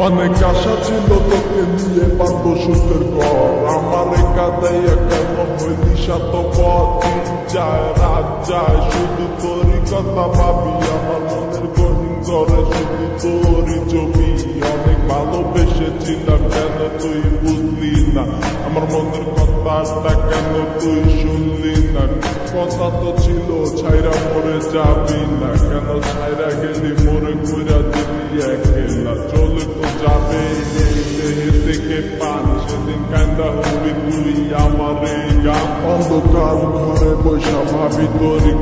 অনেক আশা ছিল তোকে নিয়ে পারব সুখের ঘর, আমার কাদাইয়া কেন হইলি শতপথ। দিন যায় রাত যায় শুধু তোরই কথা ভাবি, আমার মনের গহীন ঘরে শুধু তোরই ছবি। অনেক ভালোবেসেছিলাম কেন তুই বুঝলি না, আমার মনের কথাটা কেন তুই শুনলি না। কথা তো ছিল ছাইরা মরে যাবি না, কেন ছাইরা গেলি মোরে কইরা দিলি একলা। চলে তো যাবে এই দেহে থেকে পান, সেদিন কান্দা হবি তুই আমার এই গান। অন্ধকার ঘরে বৈশা ভাবি তোরই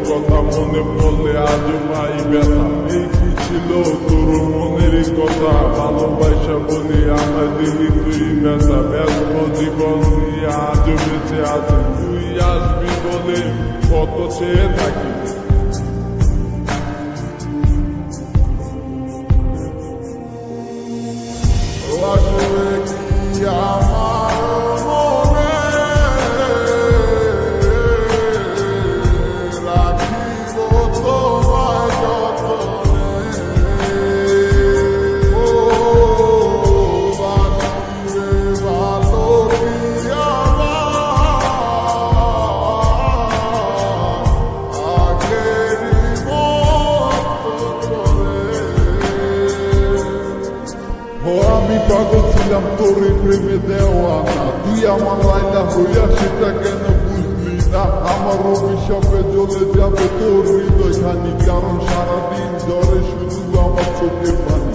কথা মনে পড়লে আজ ভাই ব্যথা। এই কি ছিল তোর মনেরই কথা, ভালোবাসা বলি আমার দিলি তুই ব্যথা। ব্যস্ত জীবন নিয়ে আজ বেঁচে আছে, তুই আসবি বলে কত চেয়ে থাকি। আসবে কি আমার মনে রাখিব তোমায় যতনে। ও বাসিরে ভালো কি আমার আগেরই মতো করে। আমি পাগল ছিলাম তোর প্রেমে দেওয়ানা, তুই আমার লাইলা হইয়া সেটা কেন বুঝলি না। আমার অভিশাপে জ্বলে যাবে তোর হৃদয় খানি, কারণ সারাদিন জ্বরে শুধু আমার চোখে পানি।